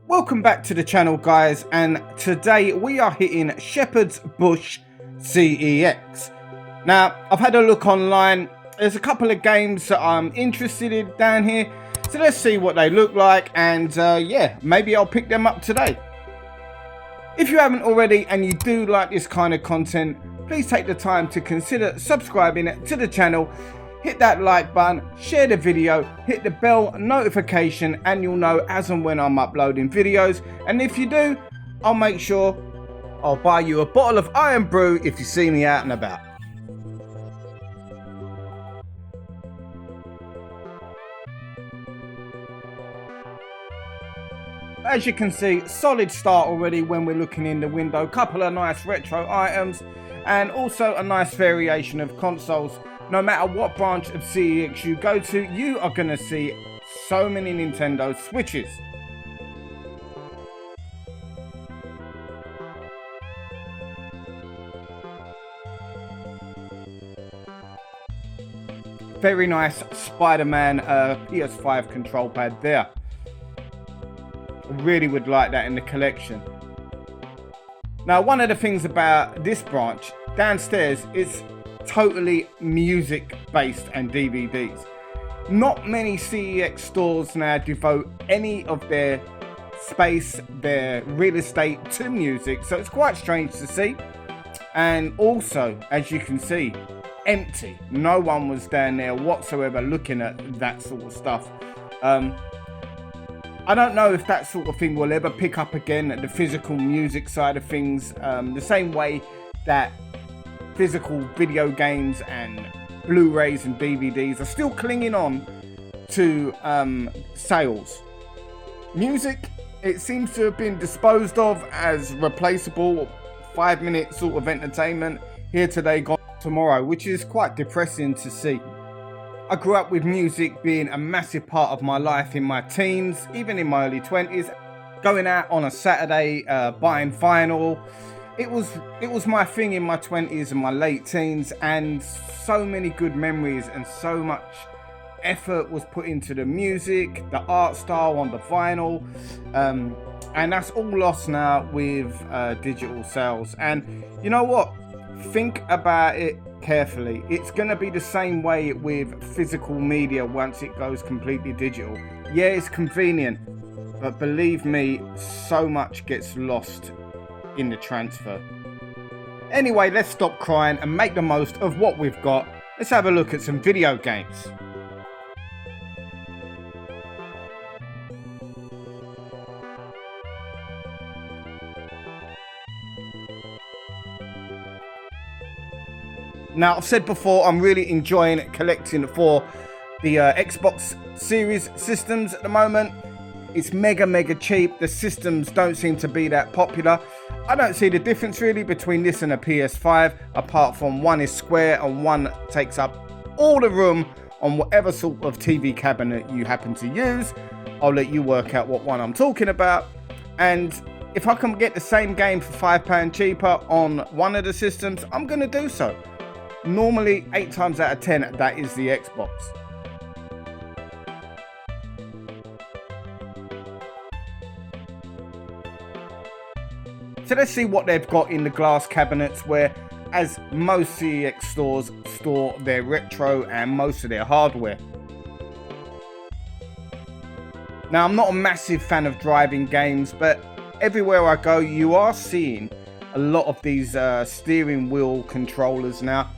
Welcome back to the channel, guys, and today we are hitting Shepherds Bush CEX. Now, I've had a look online. There's a couple of games that I'm interested in down here, so let's see what they look like, and yeah, maybe I'll pick them up today. If you haven't already and you do like this kind of content, please take the time to consider subscribing to the channel. Hit that like button, share the video, hit the bell notification, and you'll know as and when I'm uploading videos. And if you do, I'll make sure I'll buy you a bottle of Iron Brew if you see me out and about. As you can see, solid start already when we're looking in the window. Couple of nice retro items and also a nice variation of consoles. No matter what branch of CEX you go to, you are going to see so many Nintendo Switches. Very nice Spider-Man PS5 control pad there. I really would like that in the collection. Now, one of the things about this branch, downstairs, is totally music based and DVDs. Not many CEX stores now devote any of their space, their real estate to music, so it's quite strange to see. And also, as you can see, empty. No one was down there whatsoever looking at that sort of stuff. I don't know if that sort of thing will ever pick up again at the physical music side of things, the same way that physical video games and Blu-rays and DVDs are still clinging on to sales. Music, it seems to have been disposed of as replaceable 5-minute sort of entertainment, here today, gone tomorrow, which is quite depressing to see. I grew up with music being a massive part of my life in my teens, even in my early 20s, going out on a Saturday, buying vinyl. It was my thing in my 20s and my late teens, and so many good memories and so much effort was put into the music, the art style on the vinyl, and that's all lost now with digital sales. And you know what? Think about it carefully. It's going to be the same way with physical media once it goes completely digital. Yeah, it's convenient, but believe me, so much gets lost in the transfer. Anyway, let's stop crying and make the most of what we've got. Let's have a look at some video games. Now, I've said before, I'm really enjoying collecting for the Xbox Series systems at the moment. It's mega cheap. The systems don't seem to be that popular. I don't see the difference really between this and a PS5, apart from one is square and one takes up all the room on whatever sort of TV cabinet you happen to use. I'll let you work out what one I'm talking about. And if I can get the same game for £5 cheaper on one of the systems, I'm going to do so. Normally, 8 times out of 10, that is the Xbox. So let's see what they've got in the glass cabinets, where, as most CEX stores store their retro and most of their hardware. Now, I'm not a massive fan of driving games, but everywhere I go, you are seeing a lot of these steering wheel controllers now.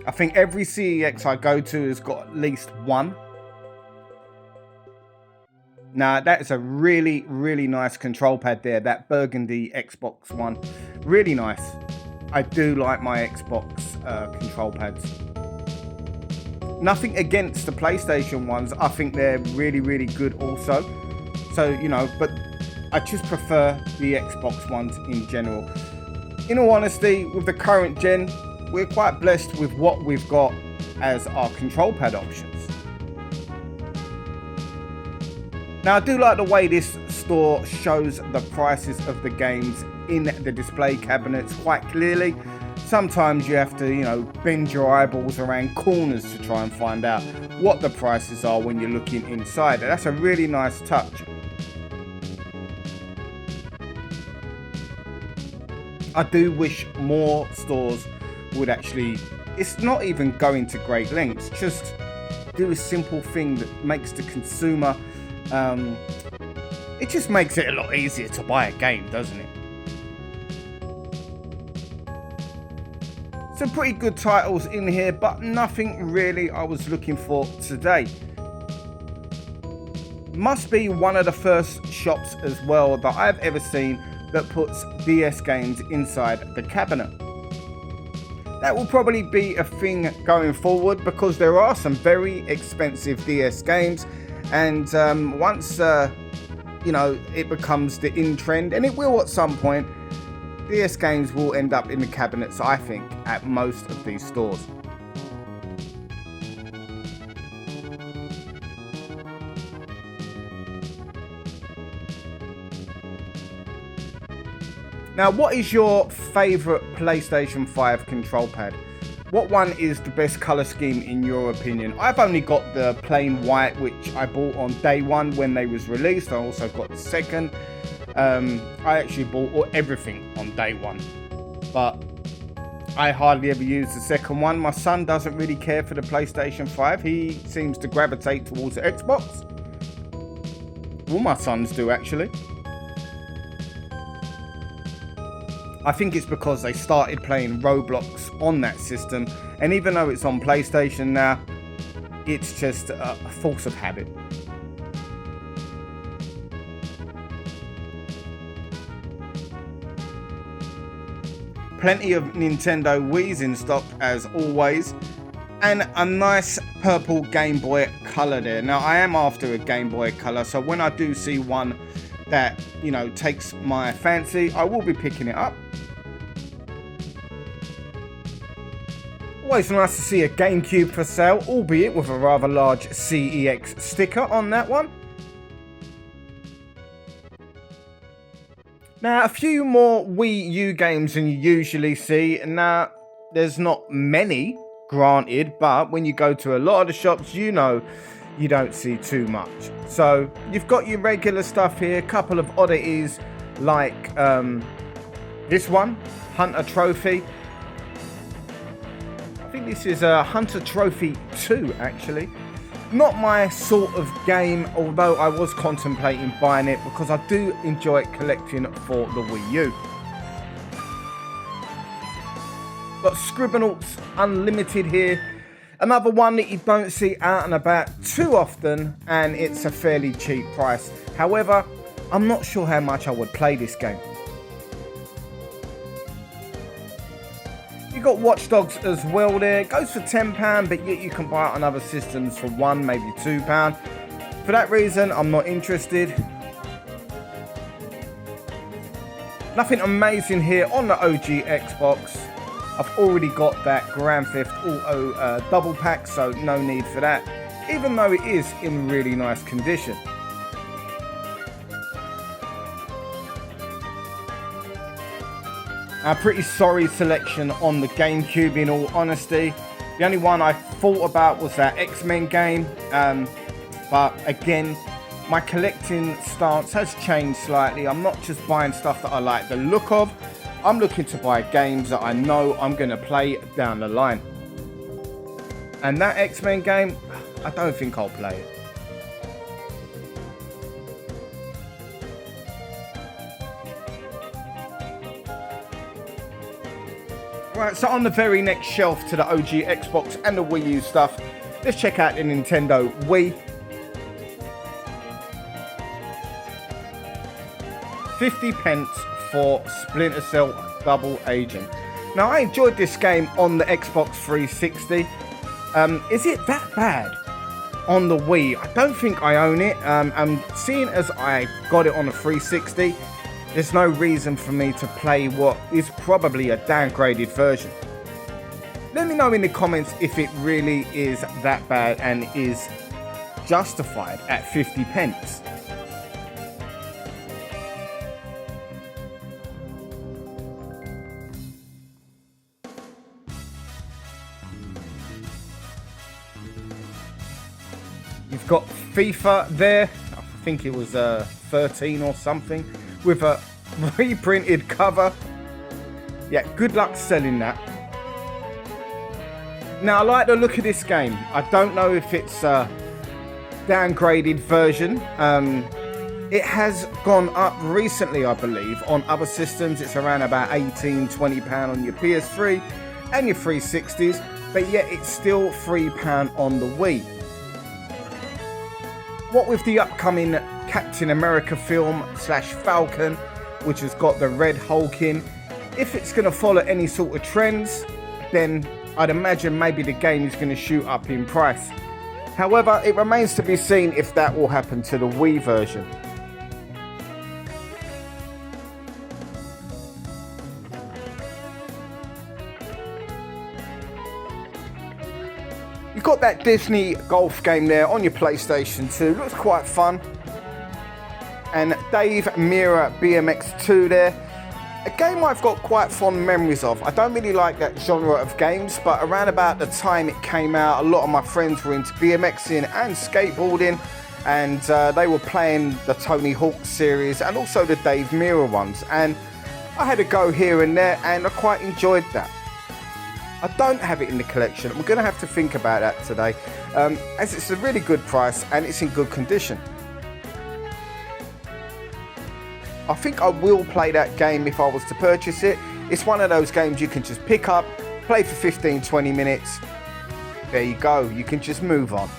I think every CEX I go to has got at least one. Now, that is a really nice control pad there, that burgundy Xbox one. Really nice. I do like my Xbox control pads. Nothing against the PlayStation ones. I think they're really good also. So, you know, but I just prefer the Xbox ones in general. In all honesty, with the current gen, we're quite blessed with what we've got as our control pad options. Now, I do like the way this store shows the prices of the games in the display cabinets quite clearly. sometimes you have to, bend your eyeballs around corners to try and find out what the prices are when you're looking inside. That's a really nice touch. I do wish more stores would actually, it's not even going to great lengths, just do a simple thing that makes the consumer, it just makes it a lot easier to buy a game, doesn't it? Some pretty good titles in here, but nothing really I was looking for today. Must be one of the first shops as well that I've ever seen that puts DS games inside the cabinet. That will probably be a thing going forward because there are some very expensive DS games, and once it becomes the in trend, and it will at some point, DS games will end up in the cabinets, I think, at most of these stores. Now, what is your favourite PlayStation 5 control pad? What one is the best colour scheme in your opinion? I've only got the plain white, which I bought on day one when they was released. I also got the second. I actually bought everything on day one, but I hardly ever use the second one. My son doesn't really care for the PlayStation 5. He seems to gravitate towards the Xbox. All my sons do, actually. I think it's because they started playing Roblox on that system, and even though it's on PlayStation now, it's just a force of habit. Plenty of Nintendo Wii's in stock as always, and a nice purple Game Boy Color there. Now, I am after a Game Boy Color, so when I do see one that, takes my fancy, I will be picking it up. Always nice to see a GameCube for sale, albeit with a rather large CEX sticker on that one. Now, a few more Wii U games than you usually see. Now, there's not many, granted, but when you go to a lot of the shops, you don't see too much. So, you've got your regular stuff here, a couple of oddities like this one, Hunter Trophy. I think this is a Hunter Trophy 2, actually. Not my sort of game, although I was contemplating buying it because I do enjoy collecting for the Wii U. Got Scribblenauts Unlimited here. Another one that you don't see out and about too often, and it's a fairly cheap price. However, I'm not sure how much I would play this game. You got Watch Dogs as well there. It goes for £10, but yet you can buy it on other systems for £1, maybe £2. For that reason, I'm not interested. Nothing amazing here on the OG Xbox. I've already got that Grand Theft Auto double pack, so no need for that, even though it is in really nice condition. A pretty sorry selection on the GameCube, in all honesty. The only one I thought about was that X-Men game, but again, my collecting stance has changed slightly. I'm not just buying stuff that I like the look of. I'm looking to buy games that I know I'm going to play down the line. And that X-Men game, I don't think I'll play it. Right, so on the very next shelf to the OG Xbox and the Wii U stuff, let's check out the Nintendo Wii. 50p for Splinter Cell Double Agent. Now, I enjoyed this game on the Xbox 360. Is it that bad on the Wii? I don't think I own it. And seeing as I got it on the 360, there's no reason for me to play what is probably a downgraded version. Let me know in the comments if it really is that bad and is justified at 50p. We've got FIFA there. I think it was 13 or something, with a reprinted cover. Yeah, good luck selling that. Now, I like the look of this game. I don't know if it's a downgraded version. It has gone up recently, I believe. On other systems, it's around about £18-20 on your PS3 and your 360s, but yet it's still £3 on the Wii. What with the upcoming Captain America film / Falcon, which has got the Red Hulk in, if it's going to follow any sort of trends, then I'd imagine maybe the game is going to shoot up in price. However, it remains to be seen if that will happen to the Wii version. You've got that Disney golf game there on your PlayStation 2. Looks quite fun. And Dave Mirra BMX 2 there. A game I've got quite fond memories of. I don't really like that genre of games, but around about the time it came out, a lot of my friends were into BMXing and skateboarding, and they were playing the Tony Hawk series and also the Dave Mirra ones. And I had a go here and there, and I quite enjoyed that. I don't have it in the collection. We're going to have to think about that today, as it's a really good price and it's in good condition. I think I will play that game if I was to purchase it. It's one of those games you can just pick up, play for 15-20 minutes. There you go. You can just move on.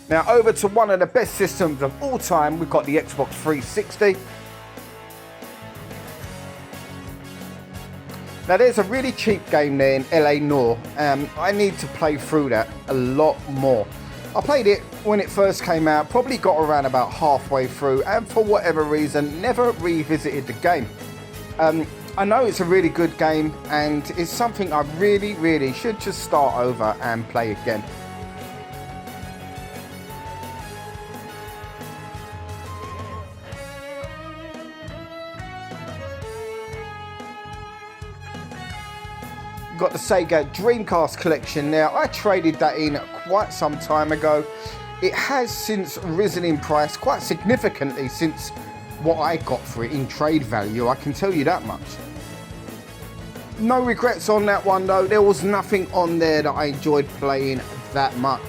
Now over to one of the best systems of all time. We've got the Xbox 360. Now there's a really cheap game there in LA Noire. I need to play through that a lot more. I played it when it first came out, probably got around about halfway through, and for whatever reason never revisited the game. I know it's a really good game and it's something I really should just start over and play again. Got the Sega Dreamcast collection now. I traded that in quite some time ago. It has since risen in price quite significantly since what I got for it in trade value, I can tell you that much. No regrets on that one though. There was nothing on there that I enjoyed playing that much.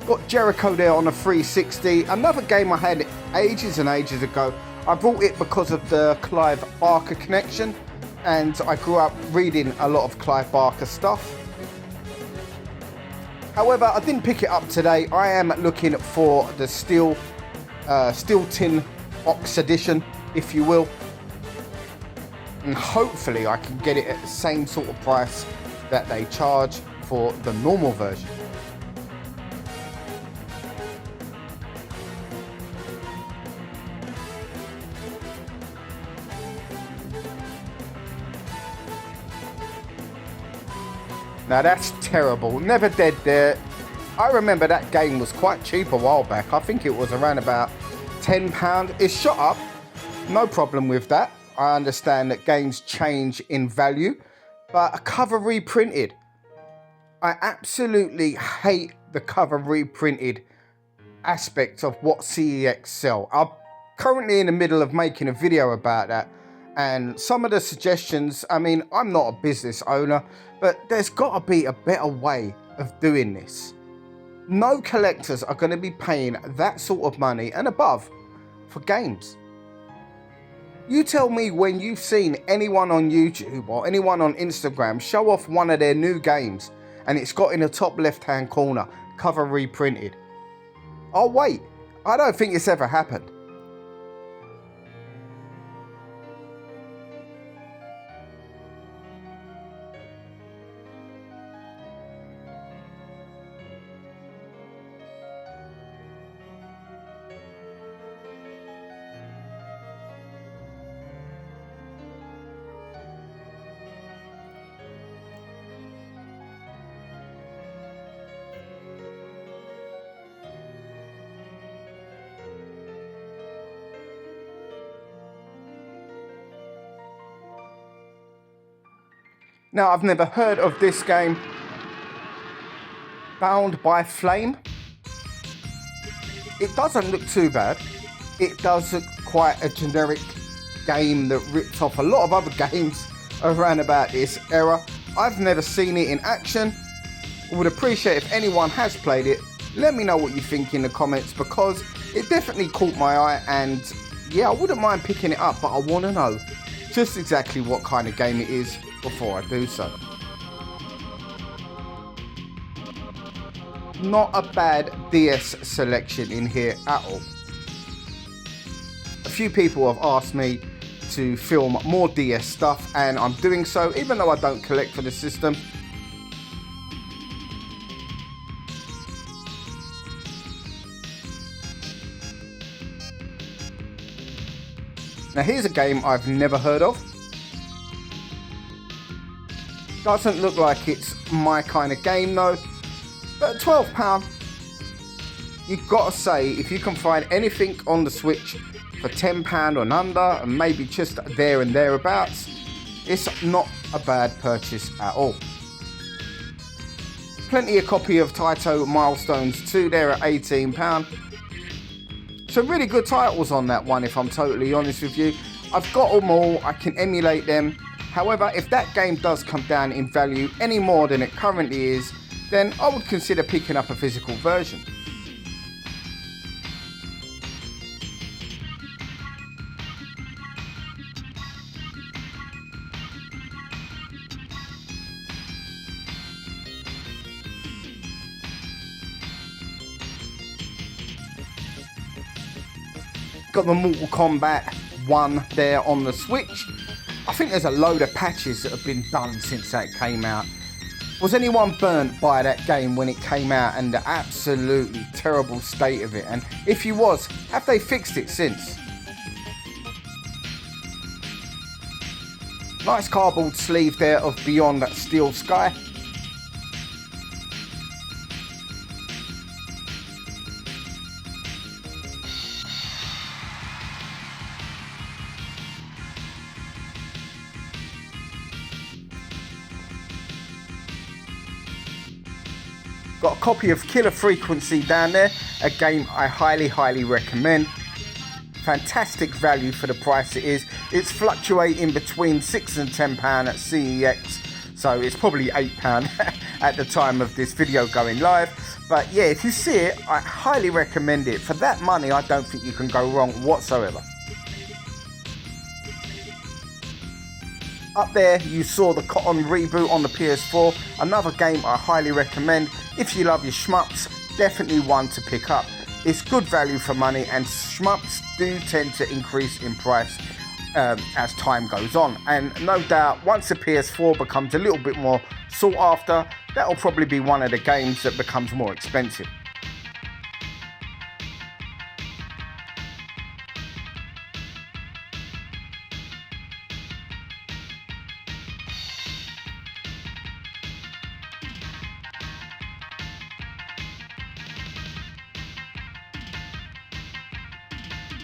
Got Jericho there on a 360. Another game I had ages and ages ago. I bought it because of the Clive Barker connection, and I grew up reading a lot of Clive Barker stuff. However, I didn't pick it up today. I am looking for the steel tin box edition, if you will, and hopefully I can get it at the same sort of price that they charge for the normal version. Now that's terrible. Never Dead there. I remember that game was quite cheap a while back. I think it was around about £10. It's shot up. No problem with that. I understand that games change in value, but a cover reprinted. I absolutely hate the cover reprinted aspect of what CEX sell. I'm currently in the middle of making a video about that. And some of the suggestions, I mean, I'm not a business owner, but there's got to be a better way of doing this. No collectors are going to be paying that sort of money and above for games. You tell me when you've seen anyone on YouTube or anyone on Instagram show off one of their new games and it's got in the top left-hand corner, cover reprinted. Oh wait, I don't think it's ever happened. Now, I've never heard of this game. Bound by Flame. It doesn't look too bad. It does look quite a generic game that rips off a lot of other games around about this era. I've never seen it in action. I would appreciate if anyone has played it. Let me know what you think in the comments, because it definitely caught my eye, and yeah, I wouldn't mind picking it up, but I want to know just exactly what kind of game it is before I do so. Not a bad DS selection in here at all. A few people have asked me to film more DS stuff, and I'm doing so, even though I don't collect for the system. Now here's a game I've never heard of. Doesn't look like it's my kind of game though. But £12, you've got to say, if you can find anything on the Switch for £10 and under, and maybe just there and thereabouts, it's not a bad purchase at all. Plenty of copy of Taito Milestones 2 there at £18. Some really good titles on that one, if I'm totally honest with you. I've got them all, I can emulate them. However, if that game does come down in value any more than it currently is, then I would consider picking up a physical version. Got the Mortal Kombat 1 there on the Switch. I think there's a load of patches that have been done since that came out. Was anyone burnt by that game when it came out and the absolutely terrible state of it? And if you was, have they fixed it since? Nice cardboard sleeve there of Beyond That Steel Sky. Got a copy of Killer Frequency down there, a game I highly recommend. Fantastic value for the price it is. It's fluctuating between £6 and £10 at CEX, so it's probably £8 at the time of this video going live. But yeah, if you see it, I highly recommend it. For that money, I don't think you can go wrong whatsoever. Up there, you saw the Cotton reboot on the PS4. Another game I highly recommend. If you love your shmups, definitely one to pick up. It's good value for money, and shmups do tend to increase in price as time goes on. And no doubt, once the PS4 becomes a little bit more sought after, that'll probably be one of the games that becomes more expensive.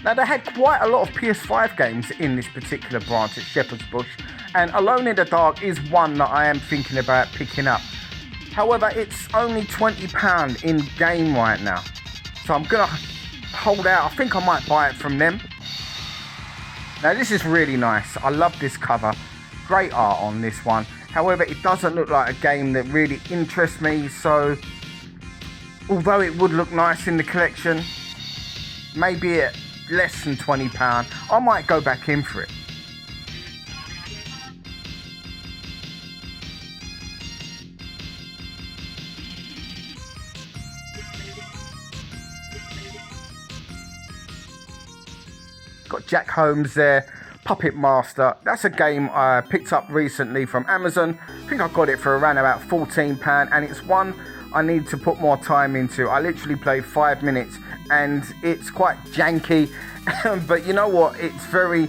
Now, they had quite a lot of PS5 games in this particular branch at Shepherds Bush, and Alone in the Dark is one that I am thinking about picking up. However, it's only £20 in game right now, so I'm gonna hold out. I think I might buy it from them. Now, this is really nice. I love this cover. Great art on this one. However, it doesn't look like a game that really interests me, so although it would look nice in the collection, maybe at less than £20, I might go back in for it. Got Jack Holmes there, Puppet Master. That's a game I picked up recently from Amazon. I think I got it for around about £14, and it's one I need to put more time into. I literally played 5 minutes and it's quite janky, but you know what, it's very,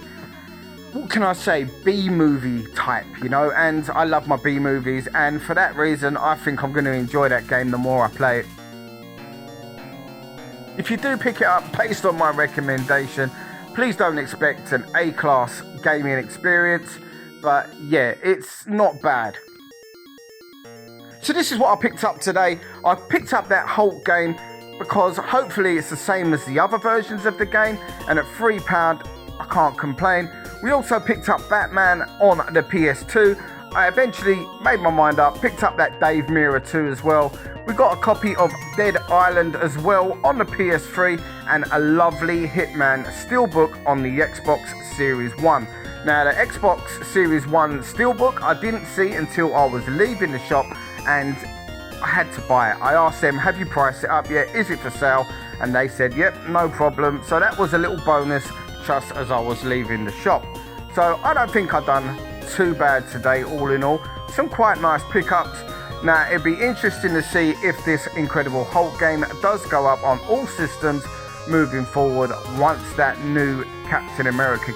what can I say, B-movie type, you know, and I love my B-movies, and for that reason I think I'm going to enjoy that game the more I play it. If you do pick it up based on my recommendation, please don't expect an A-class gaming experience, but yeah, it's not bad. So this is what I picked up today. I picked up that Hulk game because hopefully it's the same as the other versions of the game, and at £3 I can't complain. We also picked up Batman on the PS2. I eventually made my mind up, picked up that Dave Mirror 2 as well. We got a copy of Dead Island as well on the PS3, and a lovely Hitman Steelbook on the Xbox Series 1. Now the Xbox Series 1 Steelbook I didn't see until I was leaving the shop, and I had to buy it. I asked them, have you priced it up yet? Is it for sale? And they said, yep, no problem. So that was a little bonus just as I was leaving the shop. So I don't think I've done too bad today, all in all. Some quite nice pickups. Now it'd be interesting to see if this Incredible Hulk game does go up on all systems moving forward once that new Captain America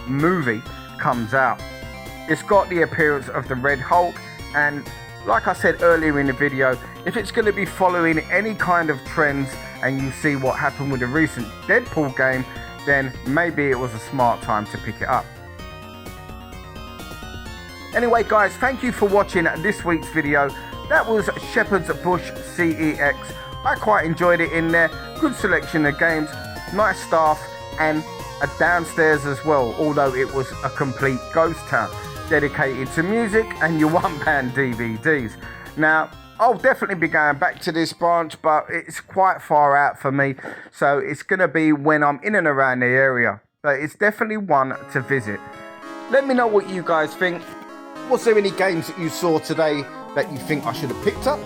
movie comes out. It's got the appearance of the Red Hulk, and like I said earlier in the video, if it's going to be following any kind of trends and you see what happened with the recent Deadpool game, then maybe it was a smart time to pick it up. Anyway guys, thank you for watching this week's video. That was Shepherds Bush CEX. I quite enjoyed it in there. Good selection of games, nice staff, and a downstairs as well, although it was a complete ghost town dedicated to music and your £1 DVDs. Now I'll definitely be going back to this branch, but it's quite far out for me, so it's going to be when I'm in and around the area, but it's definitely one to visit. Let me know what you guys think. Was there any games that you saw today that you think I should have picked up?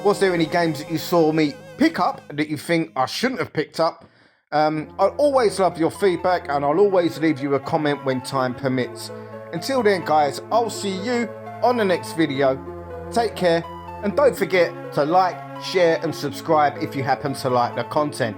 Was there any games that you saw me pick up that you think I shouldn't have picked up? I'll always love your feedback, and I'll always leave you a comment when time permits. Until then guys, I'll see you on the next video. Take care, and don't forget to like, share and subscribe if you happen to like the content.